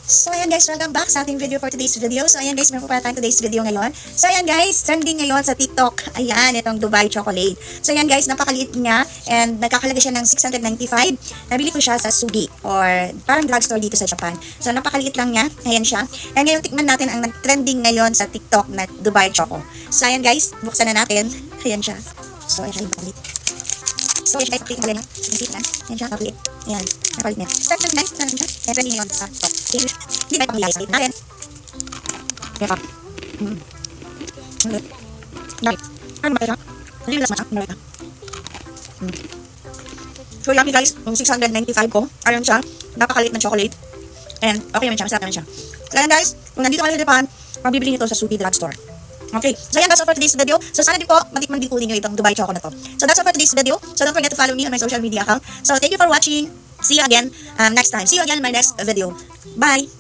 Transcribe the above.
So ayan guys, welcome back sa ating video for today's video. So ayan guys, meron pa tayong today's video ngayon. So ayan guys, trending ngayon sa TikTok. Ayan, itong Dubai chocolate. So ayan guys, napakaliit niya and nagkakalaga siya ng 695. Nabili ko siya sa Sugi or parang drugstore dito sa Japan. So napakaliit lang niya. Ayan siya. And ngayon tikman natin ang nag-trending ngayon sa TikTok na Dubai Choco. So ayan guys, buksan na natin. Ayan siya. So ayan siya, napakaliit. So ayan guys, tikman na. Ayan siya, napakaliit. Ayan, napakaliit niya. Start na guys, ayan siya. Ayan, trending ngayon sa TikTok. Hindi ba pang sa natin? Kaya pa. Ano ba ito? Hindi lang masarap. So yummy guys, yung 695 ko. Ayun siya, napakaliit ng chocolate. And okay naman siya, masarap naman siya. So ayan guys, kung nandito kayo sa Japan, mabibili nyo ito sa Sugi Drugstore. Okay, so ayan, that's all for today's video. So sana din po, matikman din po ninyo itong Dubai Choco na to. So that's all for today's video. So don't forget to follow me on my social media account. So thank you for watching. See you again next time. See you again in my next video. Bye!